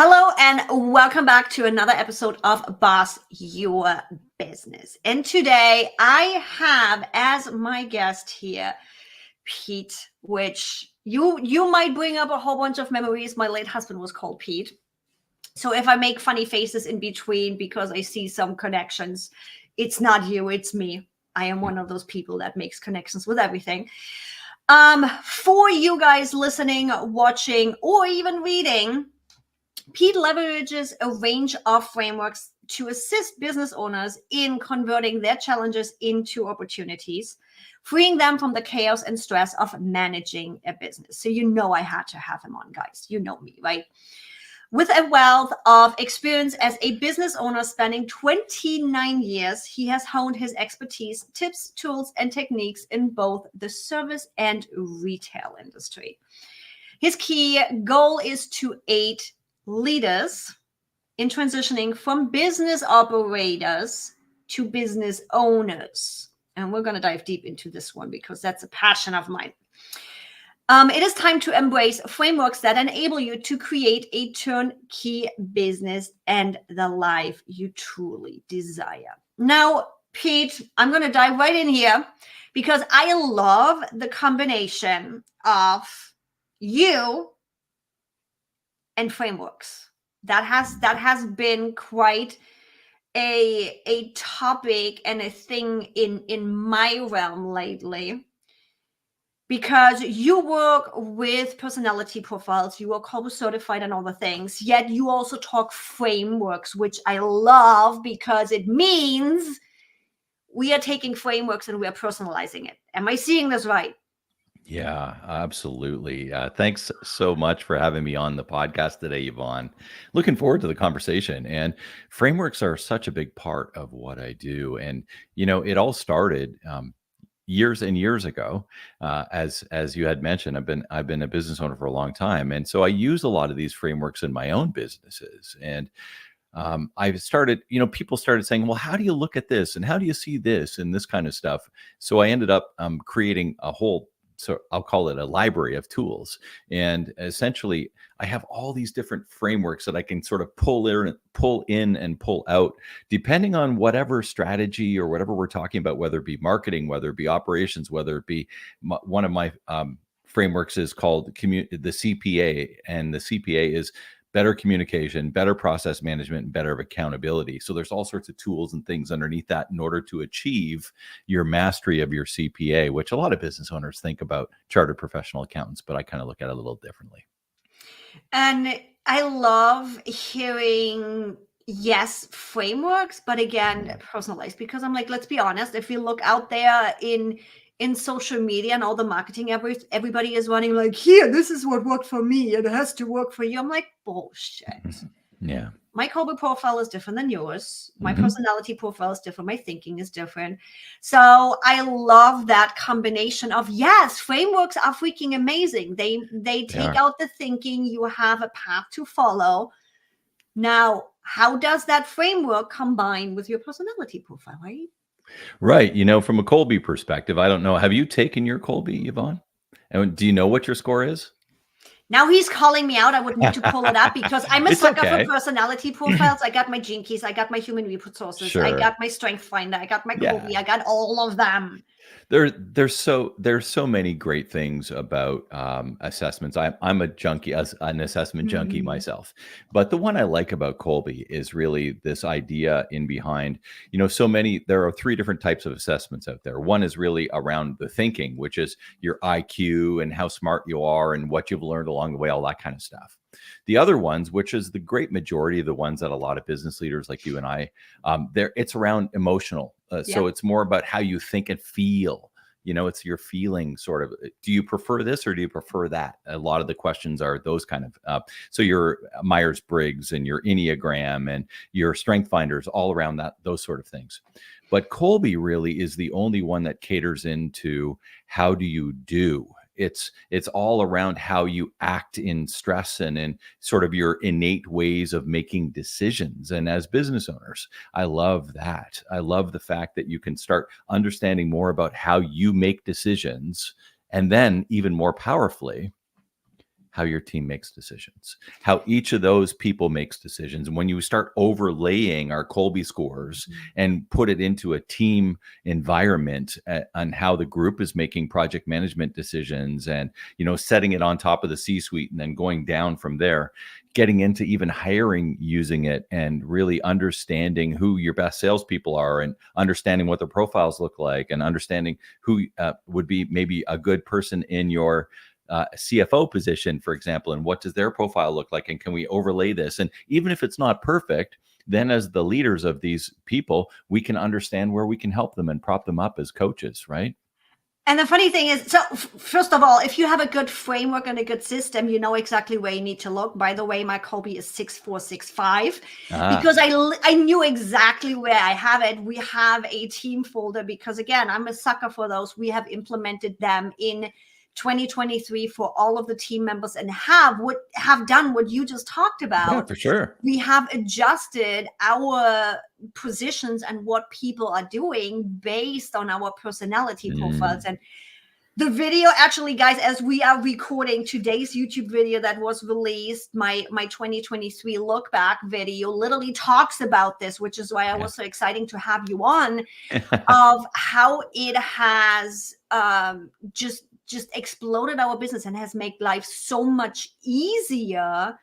Hello and welcome back to another episode of Boss Your Business. And today I have as my guest here, Pete, which you might bring up a whole bunch of memories. My late husband was called Pete. So if I make funny faces in between because I see some connections, it's not you, it's me. I am one of those people that makes connections with everything. For you guys listening, watching, or even reading, Pete leverages a range of frameworks to assist business owners in converting their challenges into opportunities, freeing them from the chaos and stress of managing a business. So you know I had to have him on, guys. You know me, right? With a wealth of experience as a business owner spanning 29 years, he has honed his expertise, tips, tools, and techniques in both the service and retail industry. His key goal is to aid leaders in transitioning from business operators to business owners. And we're going to dive deep into this one because that's a passion of mine. It is time to embrace frameworks that enable you to create a turnkey business and the life you truly desire. Now, Pete, I'm going to dive right in here because I love the combination of you and frameworks. That has been quite a topic and a thing in my realm lately, because you work with personality profiles, you are Kolbe certified and all the things, yet you also talk frameworks, which I love because it means we are taking frameworks and we are personalizing it. Am I seeing this right? Yeah, absolutely. Thanks so much for having me on the podcast today, Yvonne. Looking forward to the conversation. And frameworks are such a big part of what I do. And, it all started years and years ago. As you had mentioned, I've been a business owner for a long time. And so I use a lot of these frameworks in my own businesses. And I started, people started saying, well, how do you look at this? And how do you see this and this kind of stuff? So I ended up creating a whole, so I'll call it a library of tools. And essentially, I have all these different frameworks that I can sort of pull in and pull out, depending on whatever strategy or whatever we're talking about, whether it be marketing, whether it be operations, whether it be one of my frameworks is called the CPA. And the CPA is better communication, better process management, and better accountability. So there's all sorts of tools and things underneath that in order to achieve your mastery of your CPA, which a lot of business owners think about chartered professional accountants, but I kind of look at it a little differently. And I love hearing, yes, frameworks, but again, personalized, because I'm like, let's be honest, if you look out there in social media and all the marketing, everybody is running like, here, this is what worked for me, it has to work for you. I'm like, bullshit. Yeah. My Kolbe profile is different than yours. My personality profile is different. My thinking is different. So I love that combination of, yes, frameworks are freaking amazing. They take out the thinking. You have a path to follow. Now, how does that framework combine with your personality profile, right? Right. From a Kolbe perspective, I don't know. Have you taken your Kolbe, Yvonne? And do you know what your score is? Now he's calling me out. I would need to pull it up because I'm a sucker for personality profiles. I got my Gene Keys. I got my human resources. Sure. I got my Strength Finder. I got my Kolbe. I got all of them. There's so many great things about assessments. I'm a junkie, an assessment junkie myself. But the one I like about Kolbe is really this idea in behind, there are 3 different types of assessments out there. One is really around the thinking, which is your IQ and how smart you are and what you've learned along the way, all that kind of stuff. The other ones, which is the great majority of the ones that a lot of business leaders like you and I, it's around emotional. So it's more about how you think and feel. It's your feeling sort of. Do you prefer this or do you prefer that? A lot of the questions are those kind of. So your Myers-Briggs and your Enneagram and your Strength Finders, all around those sort of things. But Kolbe really is the only one that caters into how do you do. It's all around how you act in stress and in sort of your innate ways of making decisions. And as business owners, I love that. I love the fact that you can start understanding more about how you make decisions. And then even more powerfully, how your team makes decisions, how each of those people makes decisions. And when you start overlaying our Kolbe scores and put it into a team environment on how the group is making project management decisions and, setting it on top of the C-suite and then going down from there, getting into even hiring using it and really understanding who your best salespeople are and understanding what their profiles look like and understanding who would be maybe a good person in your CFO position, for example, and what does their profile look like? And can we overlay this? And even if it's not perfect, then as the leaders of these people, we can understand where we can help them and prop them up as coaches, right? And the funny thing is, so first of all, if you have a good framework and a good system, you know exactly where you need to look. By the way, my Kolbe is 6465 because I knew exactly where I have it. We have a team folder because, again, I'm a sucker for those. We have implemented them in 2023 for all of the team members and have done what you just talked about. Yeah, for sure. We have adjusted our positions and what people are doing based on our personality profiles. And the video, actually, guys, as we are recording today's YouTube video that was released, my 2023 look back video literally talks about this, which is why I was so excited to have you on, of how it has just exploded our business and has made life so much easier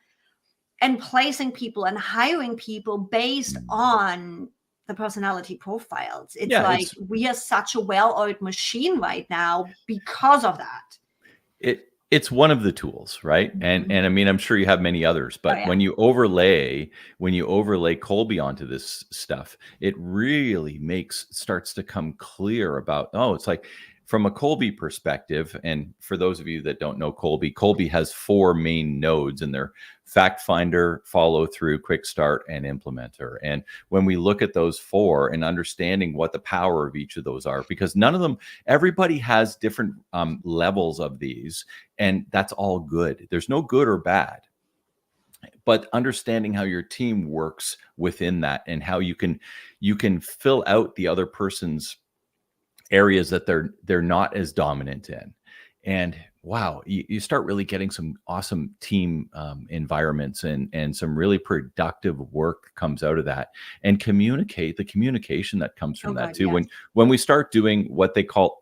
and placing people and hiring people based on the personality profiles. It's we are such a well-oiled machine right now because of that. It's one of the tools, right? And I mean, I'm sure you have many others, but when you overlay Kolbe onto this stuff, it really starts to come clear about, it's like, from a Kolbe perspective, and for those of you that don't know Kolbe has 4 main nodes in there: fact finder, follow through, quick start, and implementer. And when we look at those 4 and understanding what the power of each of those are, because everybody has different levels of these, and that's all good. There's no good or bad. But understanding how your team works within that and how you can fill out the other person's areas that they're not as dominant in. And wow, you start really getting some awesome team environments and some really productive work comes out of that. And the communication that comes from that too. Yes. When we start doing what they call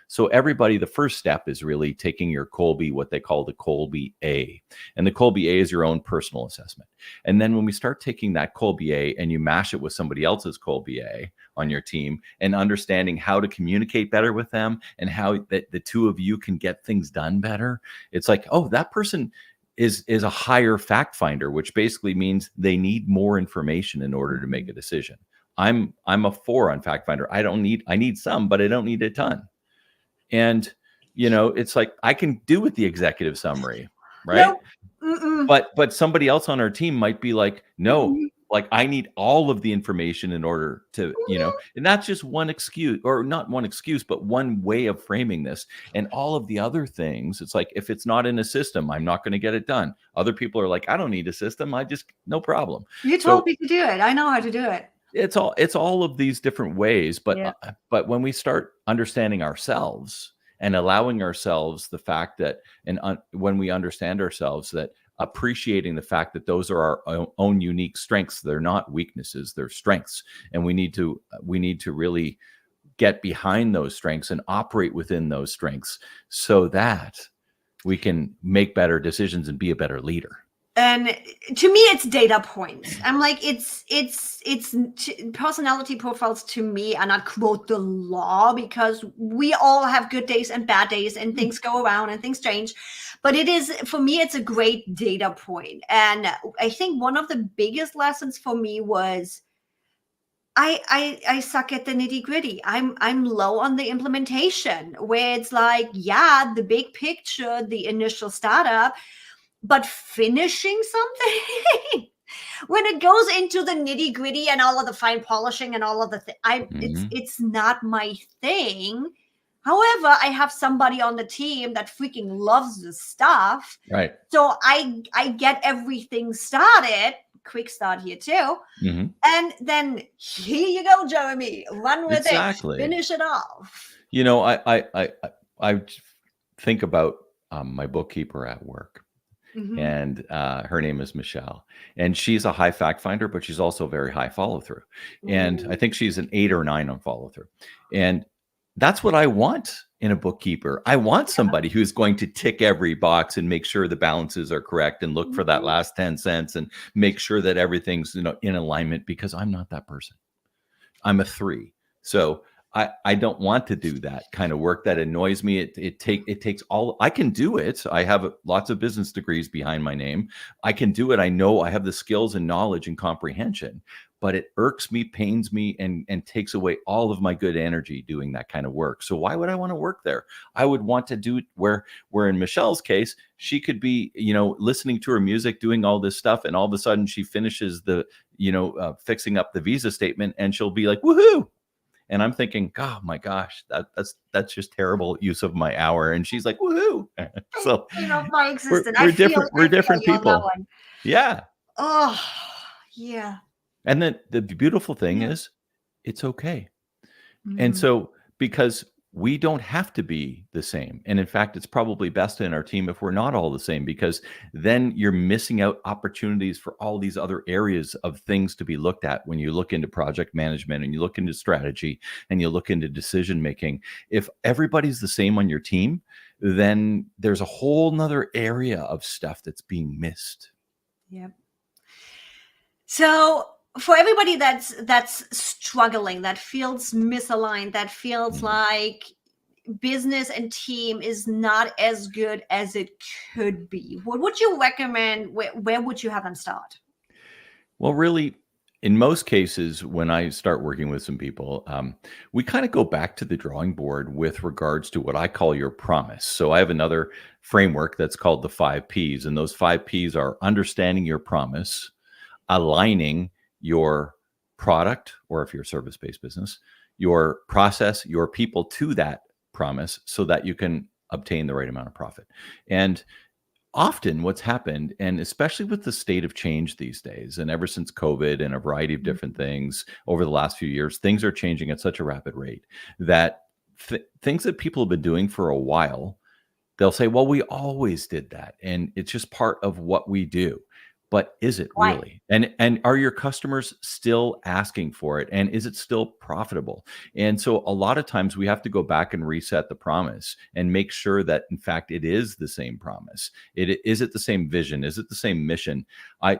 so everybody, the first step is really taking your Kolbe, what they call the Kolbe A. And the Kolbe A is your own personal assessment. And then when we start taking that Kolbe A and you mash it with somebody else's Kolbe A on your team and understanding how to communicate better with them and how the two of you can get things done better, it's like, that person is a higher fact finder, which basically means they need more information in order to make a decision. I'm a 4 on fact finder. I need some, but I don't need a ton. And it's like I can do with the executive summary, right? But somebody else on our team might be like, no, like I need all of the information in order to, and that's just one excuse, or not one excuse, but one way of framing this. And all of the other things, it's like, if it's not in a system, I'm not going to get it done. Other people are like, I don't need a system. No problem. You told me to do it. I know how to do it. It's all of these different ways. But when we start understanding ourselves and allowing ourselves the fact that, when we understand ourselves, that appreciating the fact that those are our own unique strengths. They're not weaknesses, they're strengths. And we need to really get behind those strengths and operate within those strengths so that we can make better decisions and be a better leader. And to me, it's data points. I'm like, it's personality profiles to me are not, quote, the law, because we all have good days and bad days and things go around and things change. But it is, for me, it's a great data point. And I think one of the biggest lessons for me was I suck at the nitty gritty. I'm low on the implementation, where it's like, the big picture, the initial startup, but finishing something when it goes into the nitty gritty and all of the fine polishing and all of the it's not my thing. However, I have somebody on the team that freaking loves the stuff. Right. So I get everything started. Quick start here too. And then here you go, Jeremy. Run with it. Finish it off. I think about my bookkeeper at work. Mhm. And her name is Michelle. And she's a high fact finder, but she's also very high follow through. And I think she's an 8 or 9 on follow through. And that's what I want in a bookkeeper. I want somebody who's going to tick every box and make sure the balances are correct and look for that last 10 cents and make sure that everything's, in alignment, because I'm not that person. I'm a 3. So I don't want to do that kind of work. That annoys me. It takes all. I can do it. I have lots of business degrees behind my name. I can do it. I know I have the skills and knowledge and comprehension, but it irks me, pains me, and takes away all of my good energy doing that kind of work. So why would I want to work there? I would want to do it where in Michelle's case, she could be, listening to her music, doing all this stuff, and all of a sudden she finishes the, fixing up the visa statement, and she'll be like, woohoo. And I'm thinking, oh my gosh, that's just terrible use of my hour. And she's like, woohoo. So my existence. we're different. We're different people. Yeah. Oh, yeah. And then the beautiful thing is, it's okay. Mm-hmm. And so, because we don't have to be the same. And in fact, it's probably best in our team if we're not all the same, because then you're missing out opportunities for all these other areas of things to be looked at when you look into project management and you look into strategy and you look into decision making. If everybody's the same on your team, then there's a whole nother area of stuff that's being missed. Yep. So for everybody that's struggling, that feels misaligned, that feels like business and team is not as good as it could be, what would you recommend? Where would you have them start? Well, really, in most cases, when I start working with some people, we kind of go back to the drawing board with regards to what I call your promise. So I have another framework that's called the 5 Ps. And those 5 Ps are understanding your promise, aligning your product, or if you're a service-based business, your process, your people to that promise, so that you can obtain the right amount of profit. And often what's happened, and especially with the state of change these days, and ever since COVID and a variety of different things over the last few years, things are changing at such a rapid rate that things that people have been doing for a while, they'll say, well, we always did that, and it's just part of what we do. But is it really? And are your customers still asking for it? And is it still profitable? And so a lot of times we have to go back and reset the promise and make sure that, in fact, it is the same promise. Is it the same vision? Is it the same mission?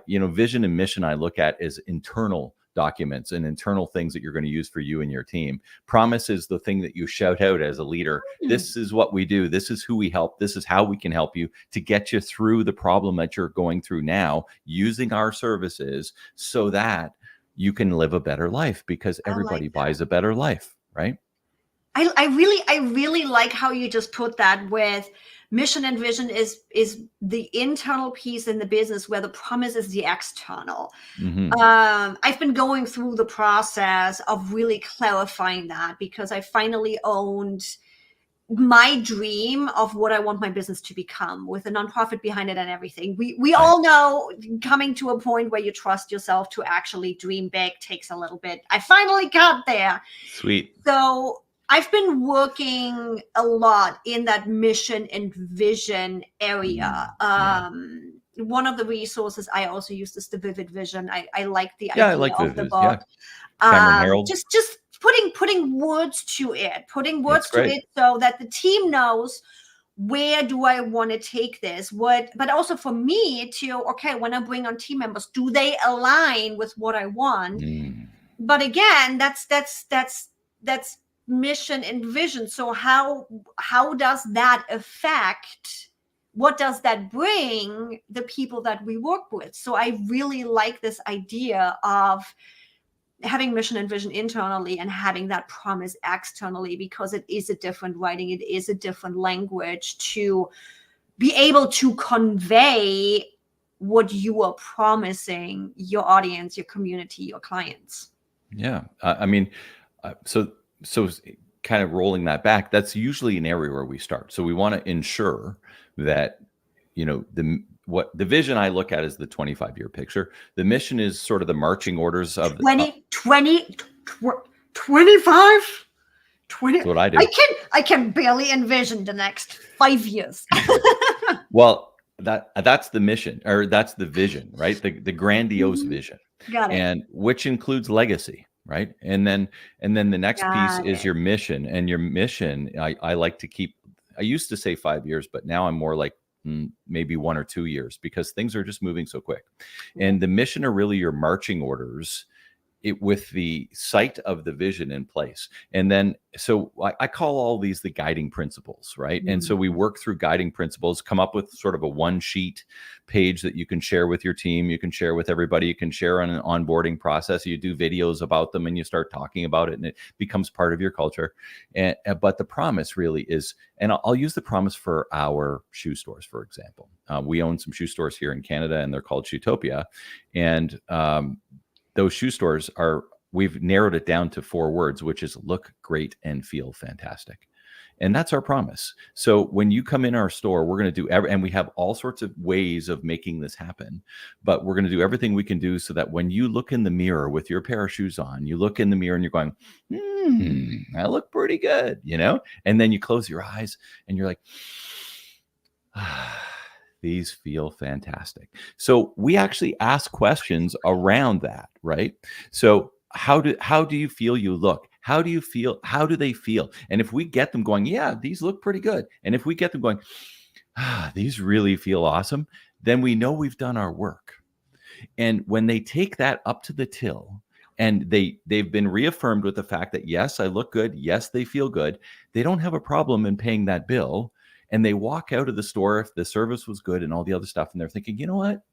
Vision and mission I look at as internal documents and internal things that you're going to use for you and your team. Promise is the thing that you shout out as a leader. This is what we do. This is who we help. This is how we can help you to get you through the problem that you're going through now, using our services so that you can live a better life, because everybody buys a better life, right? I really like how you just put that, with mission and vision is the internal piece in the business, where the promise is the external. Mm-hmm. I've been going through the process of really clarifying that, because I finally owned my dream of what I want my business to become, with a nonprofit behind it and everything. We all know coming to a point where you trust yourself to actually dream big takes a little bit. I finally got there. Sweet. So I've been working a lot in that mission and vision area. One of the resources I also used is the Vivid Vision. I like the idea of the book. Just putting words to it, so that the team knows, where do I want to take this? But also for me to, okay, when I bring on team members, do they align with what I want? But again, that's mission and vision. So how does that affect, what does that bring the people that we work with? So I really like this idea of having mission and vision internally and having that promise externally, because it is a different writing, it is a different language to be able to convey what you are promising your audience, your community, your clients. Yeah. So kind of rolling that back, that's usually an area where we start. So we want to ensure that, what the vision I look at is the 25-year picture. The mission is sort of the marching orders of 25. 20. That's what I do. I can barely envision the next 5 years. Well, That's the mission, or that's the vision, right? The grandiose Mhm. vision, Got it. and which includes legacy, right? And then the next piece Got is it. your mission. And your mission, I like to keep. I used to say 5 years, but now I'm more like maybe 1 or 2 years, because things are just moving so quick. Yeah. And the mission are really your marching orders, with the sight of the vision in place. And then, so I call all these the guiding principles, right? And so we Mhm. work through guiding principles, come up with sort of a one sheet page that you can share with your team, you can share with everybody, you can share on an onboarding process, you do videos about them, and you start talking about it, and it becomes part of your culture. But the promise really is, and I'll use the promise for our shoe stores, for example. We own some shoe stores here in Canada, and they're called Shoetopia. And those shoe stores we've narrowed it down to 4 words, which is look great and feel fantastic. And that's our promise. So when you come in our store, we're going to do and we have all sorts of ways of making this happen, but we're going to do everything we can do so that when you look in the mirror with your pair of shoes on, you look in the mirror and you're going, I look pretty good, and then you close your eyes and you're like, these feel fantastic. So we actually ask questions around that, right? So how do you feel you look? How do you feel? How do they feel? And if we get them going, yeah, these look pretty good. And if we get them going, these really feel awesome, then we know we've done our work. And when they take that up to the till, and they've been reaffirmed with the fact that, yes, I look good, yes, they feel good, they don't have a problem in paying that bill. And they walk out of the store if the service was good and all the other stuff, and they're thinking, you know what?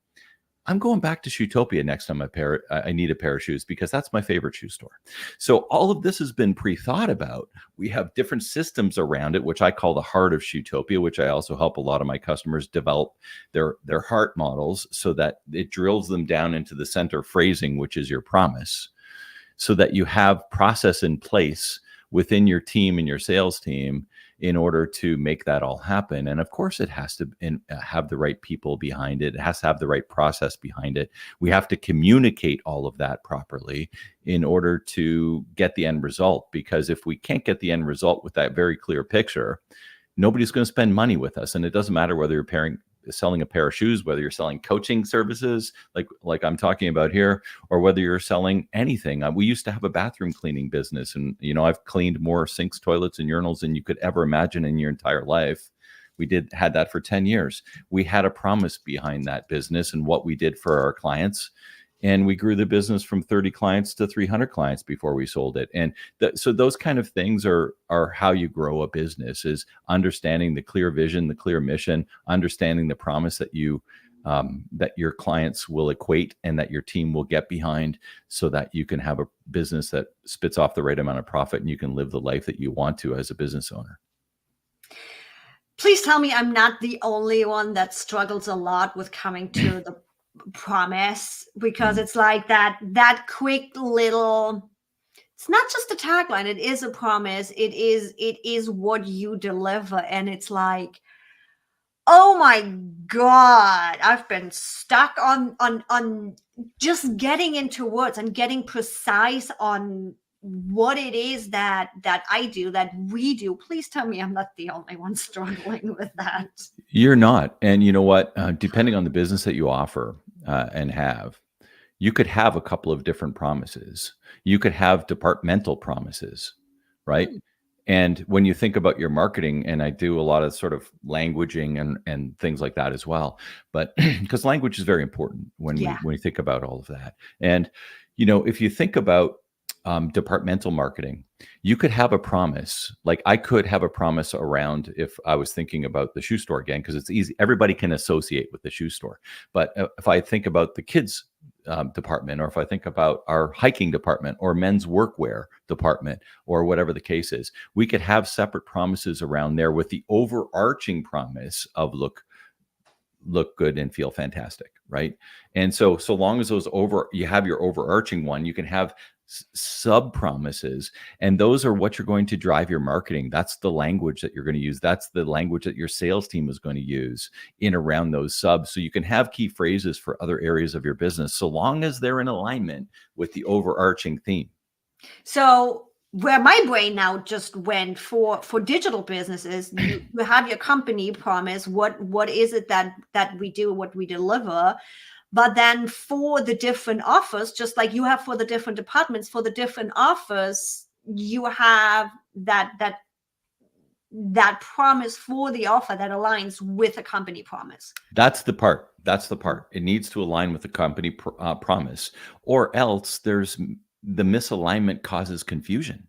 I'm going back to Shoetopia next time I need a pair of shoes, because that's my favorite shoe store. So all of this has been pre-thought about. We have different systems around it, which I call the heart of Shoetopia, which I also help a lot of my customers develop their heart models, so that it drills them down into the center phrasing, which is your promise, so that you have process in place within your team and your sales team in order to make that all happen. And of course, it has to have the right people behind it. It has to have the right process behind it. We have to communicate all of that properly in order to get the end result. Because if we can't get the end result with that very clear picture, nobody's going to spend money with us. And it doesn't matter whether you're selling a pair of shoes, whether you're selling coaching services like I'm talking about here, or whether you're selling anything. We used to have a bathroom cleaning business, and I've cleaned more sinks, toilets, and urinals than you could ever imagine in your entire life. We had that for 10 years. We had a promise behind that business and what we did for our clients. And we grew the business from 30 clients to 300 clients before we sold it. And so those kind of things are how you grow a business, is understanding the clear vision, the clear mission, understanding the promise that that your clients will equate and that your team will get behind, so that you can have a business that spits off the right amount of profit and you can live the life that you want to as a business owner. Please tell me I'm not the only one that struggles a lot with coming to the promise, because it's like that quick little, it's not just a tagline, it is a promise, it is what you deliver. And it's like, oh my God, I've been stuck on just getting into words and getting precise on what it is that I do, that we do. Please tell me I'm not the only one struggling with that. You're not. And you know what? Depending on the business that you offer and have, you could have a couple of different promises. You could have departmental promises, right? Hmm. And when you think about your marketing, and I do a lot of sort of languaging and things like that as well, but because language is very important when Yeah. we think about all of that. And if you think about departmental marketing, you could have a promise. Like I could have a promise around, if I was thinking about the shoe store again, because it's easy. Everybody can associate with the shoe store. But if I think about the kids department, or if I think about our hiking department or men's workwear department, or whatever the case is, we could have separate promises around there with the overarching promise of look good and feel fantastic, right? And so long as you have your overarching one, you can have sub promises, and those are what you're going to drive your marketing. That's the language that you're going to use. That's the language that your sales team is going to use in around those subs. So you can have key phrases for other areas of your business, so long as they're in alignment with the overarching theme. So where my brain now just went for digital businesses, you have your company promise, what is it that we do, what we deliver. But then for the different offers, just like you have for the different departments, for the different offers, you have that promise for the offer that aligns with a company promise. That's the part. It needs to align with the company promise, or else the misalignment causes confusion.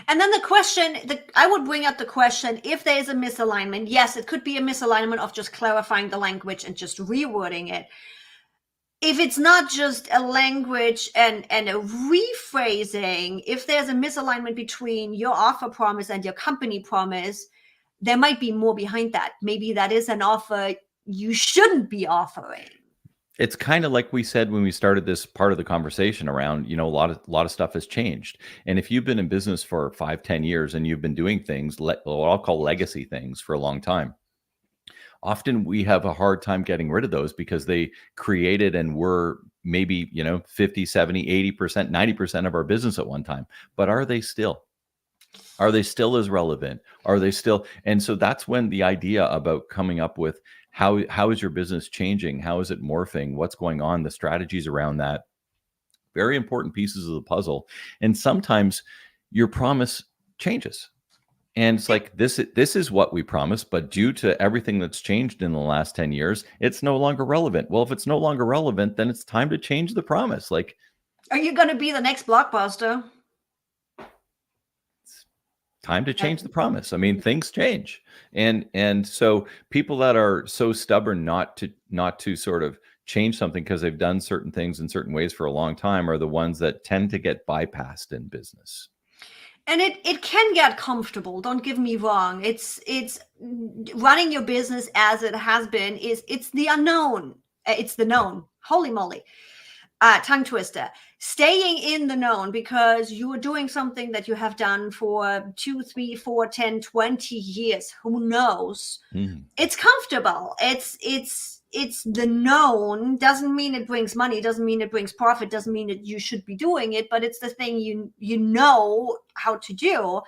And then the question that I would bring up, the question, if there is a misalignment, yes, it could be a misalignment of just clarifying the language and just rewording it. If it's not just a language and a rephrasing, if there's a misalignment between your offer promise and your company promise, there might be more behind that. Maybe that is an offer you shouldn't be offering. It's kind of like we said when we started this part of the conversation around, a lot of stuff has changed. And if you've been in business for 5-10 years and you've been doing things, what I'll call legacy things, for a long time, often we have a hard time getting rid of those because they created and were maybe, 50, 70, 80%, 90% of our business at one time. But are they still? Are they still as relevant? Are they still? And so that's when the idea about coming up with how is your business changing? How is it morphing? What's going on? The strategies around that, very important pieces of the puzzle. And sometimes your promise changes. And it's like, this is what we promised, but due to everything that's changed in the last 10 years, it's no longer relevant. Well, if it's no longer relevant, then it's time to change the promise. Like, are you going to be the next Blockbuster? Time to change the promise. I mean, things change. And so people that are so stubborn not to sort of change something because they've done certain things in certain ways for a long time are the ones that tend to get bypassed in business. And it can get comfortable. Don't get me wrong. It's running your business as it has been it's the unknown. It's the known. Holy moly. Tongue twister. Staying in the known because you are doing something that you have done for 2, 3, 4, 10, 20 years. Who knows? It's comfortable. It's the known. Doesn't mean it brings money. Doesn't mean it brings profit. Doesn't mean that you should be doing it. But it's the thing you know how to do.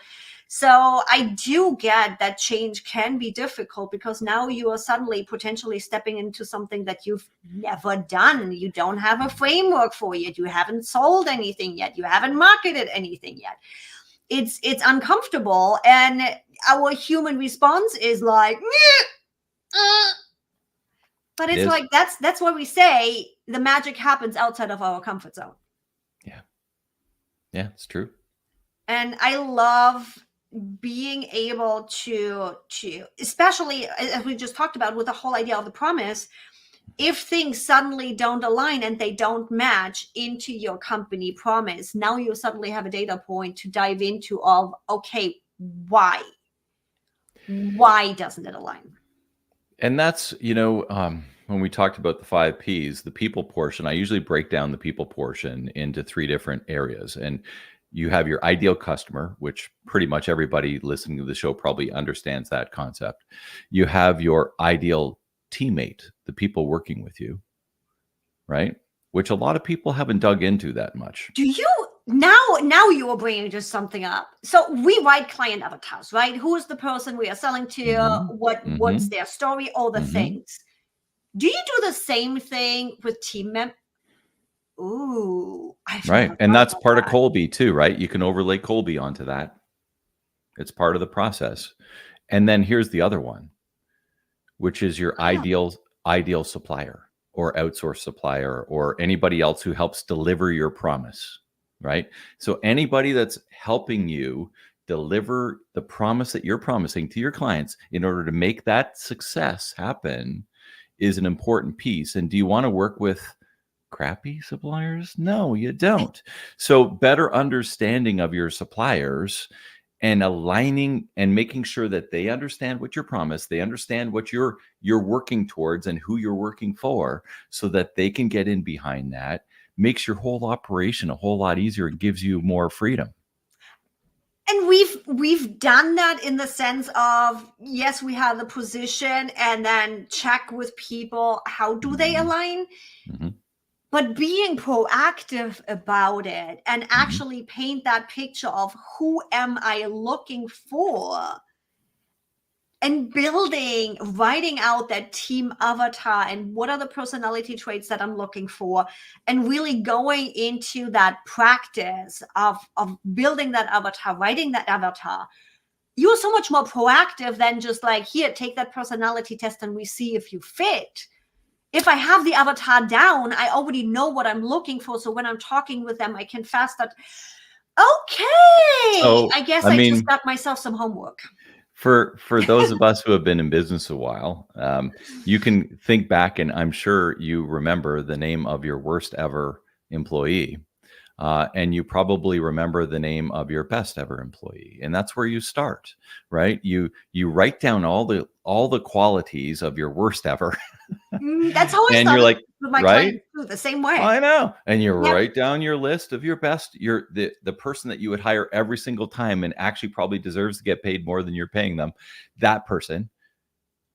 So I do get that change can be difficult because now you are suddenly potentially stepping into something that you've never done. You don't have a framework for it. You haven't sold anything yet. You haven't marketed anything yet. It's uncomfortable. And our human response is like, but it's like, that's what we say. The magic happens outside of our comfort zone. Yeah, it's true. And I love being able to especially as we just talked about with the whole idea of the promise, if things suddenly don't align and they don't match into your company promise, now you suddenly have a data point to dive into of, okay, why doesn't it align? And that's, when we talked about the 5 Ps, the people portion, I usually break down the people portion into 3 different areas. And you have your ideal customer, which pretty much everybody listening to the show probably understands that concept. You have your ideal teammate, the people working with you, right? Which a lot of people haven't dug into that much. Do you now you are bringing just something up. So we write client avatars, right? Who is the person we are selling to? What's their story? All the things. Do you do the same thing with team members? Ooh, right. And that's part of Kolbe too, right? You can overlay Kolbe onto that. It's part of the process. And then here's the other one, which is your ideal supplier or outsource supplier or anybody else who helps deliver your promise, right? So anybody that's helping you deliver the promise that you're promising to your clients in order to make that success happen is an important piece. And do you want to work with crappy suppliers? No, you don't. So better understanding of your suppliers and aligning and making sure that they understand what your promise, they understand what you're working towards and who you're working for, so that they can get in behind that, makes your whole operation a whole lot easier and gives you more freedom. And we've done that in the sense of, yes, we have the position and then check with people, how do they align? but being proactive about it and actually paint that picture of who am I looking for, and building, writing out that team avatar and what are the personality traits that I'm looking for, and really going into that practice of building that avatar, writing that avatar. You're so much more proactive than just like, here, take that personality test and we see if you fit. If I have the avatar down, I already know what I'm looking for. So when I'm talking with them, I can fast that. Okay. So, I guess I I mean, just got myself some homework. For those of us who have been in business a while, you can think back, and I'm sure you remember the name of your worst ever employee, and you probably remember the name of your best ever employee, and that's where you start, right? You write down all the qualities of your worst ever, That's how I and you're started like, with my right? clients too, the same way. I know. And you Yep. write down your list of your best, the person that you would hire every single time and actually probably deserves to get paid more than you're paying them, that person.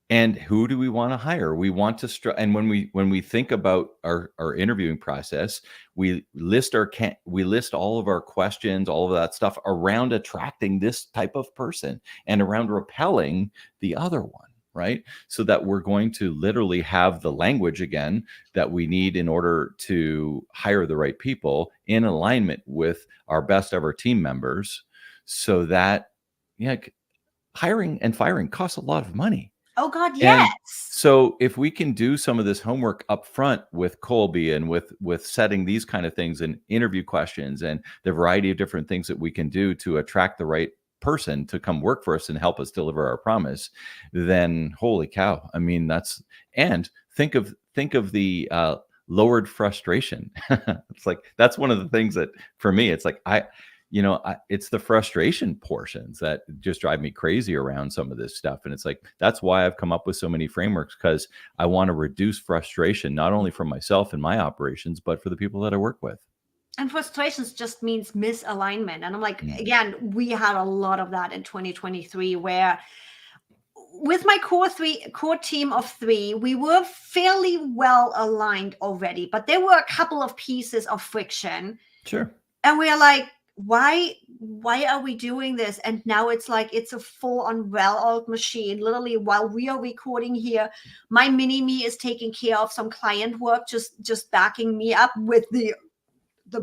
And who do we want to hire? We want to and when we think about our interviewing process, we list all of our questions, all of that stuff around attracting this type of person and around repelling the other one. Right. So that we're going to literally have the language again that we need in order to hire the right people in alignment with our best ever team members, so that, yeah, hiring and firing costs a lot of money. Oh God, And yes. so if we can do some of this homework up front with Kolbe and with setting these kind of things and interview questions and the variety of different things that we can do to attract the right person to come work for us and help us deliver our promise, then holy cow. I mean, and think of the lowered frustration. It's like, that's one of the things that for me, it's like, it's the frustration portions that just drive me crazy around some of this stuff. And it's like, that's why I've come up with so many frameworks, because I want to reduce frustration, not only for myself and my operations, but for the people that I work with. And frustrations just means misalignment. And I'm like, again, we had a lot of that in 2023, where with my core team of 3, we were fairly well aligned already, but there were a couple of pieces of friction. Sure. And we are like, why are we doing this? And now it's like, it's a full-on well-oiled machine. Literally, while we are recording here, my mini me is taking care of some client work, just backing me up with the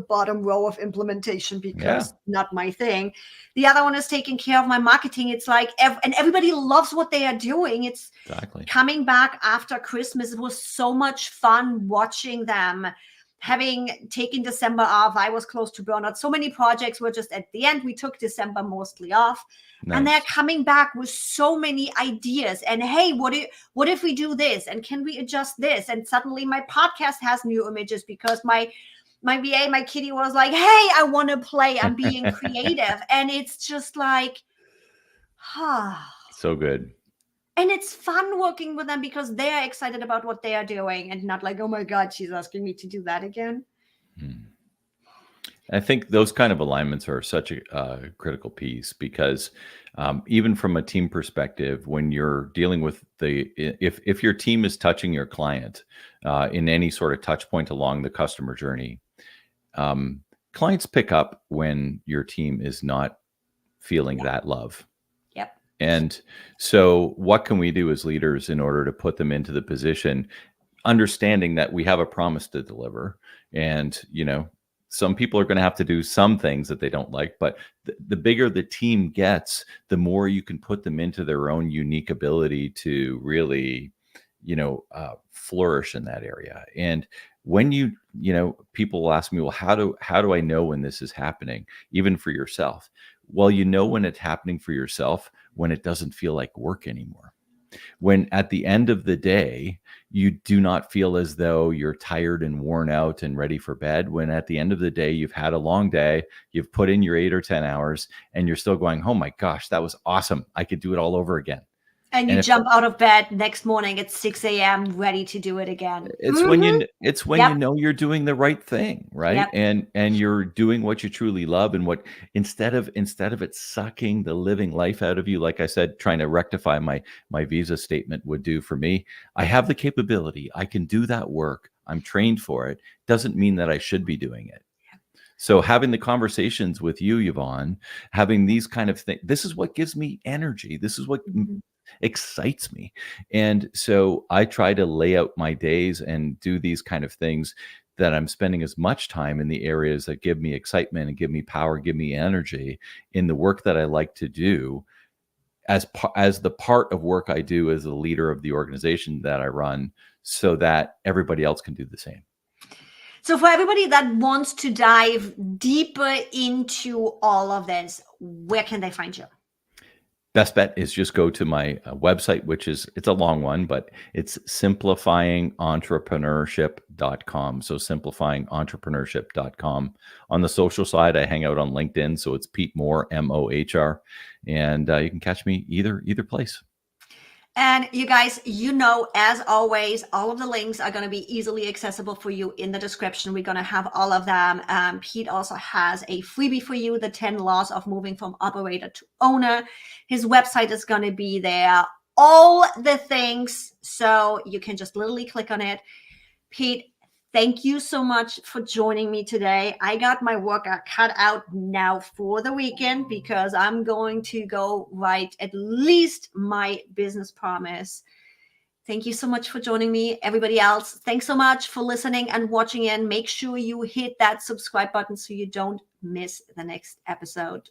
bottom row of implementation, because not my thing. The other one is taking care of my marketing. It's like, and everybody loves what they are doing. It's exactly coming back after Christmas. It was so much fun watching them. Having taken December off, I was close to burnout. So many projects were just at the end. We took December mostly off. Nice. And they're coming back with so many ideas. And hey, what if we do this? And can we adjust this? And suddenly my podcast has new images because my VA, my kitty, was like, hey, I want to play. I'm being creative. And it's just like, so good. And it's fun working with them because they are excited about what they are doing and not like, oh my God, she's asking me to do that again. I think those kind of alignments are such a critical piece, because even from a team perspective, when you're dealing with if your team is touching your client in any sort of touch point along the customer journey, clients pick up when your team is not feeling that love. And so what can we do as leaders in order to put them into the position, understanding that we have a promise to deliver? And, some people are going to have to do some things that they don't like, but the bigger the team gets, the more you can put them into their own unique ability to really, flourish in that area. And when people will ask me, well, how do I know when this is happening, even for yourself? Well, when it's happening for yourself, when it doesn't feel like work anymore. When at the end of the day, you do not feel as though you're tired and worn out and ready for bed. When at the end of the day, you've had a long day, you've put in your 8 or 10 hours, and you're still going, oh my gosh, that was awesome. I could do it all over again. And you jump out of bed next morning at 6 a.m. ready to do it again. It's when you know you're doing the right thing, right? And you're doing what you truly love, and what instead of it sucking the living life out of you, like I said, trying to rectify my visa statement would do for me. I have the capability. I can do that work. I'm trained for it, doesn't mean that I should be doing it. So having the conversations with you, Yvonne, having these kind of things, this is what gives me energy. This is what excites me. And so I try to lay out my days and do these kind of things that I'm spending as much time in the areas that give me excitement and give me power, give me energy in the work that I like to do as the part of work I do as a leader of the organization that I run, so that everybody else can do the same. So for everybody that wants to dive deeper into all of this, where can they find you? Best bet is just go to my website, which is, it's a long one, but it's simplifyingentreprenurship.com. So simplifyingentreprenurship.com. On the social side, I hang out on LinkedIn. So it's Pete Mohr, Mohr. And you can catch me either place. And you guys, as always, all of the links are going to be easily accessible for you in the description. We're going to have all of them. Pete also has a freebie for you, the 10 laws of moving from operator to owner. His website is going to be there, all the things. So you can just literally click on it. Pete, thank you so much for joining me today. I got my work cut out now for the weekend because I'm going to go write at least my business promise. Thank you so much for joining me. Everybody else, thanks so much for listening and watching in. Make sure you hit that subscribe button so you don't miss the next episode.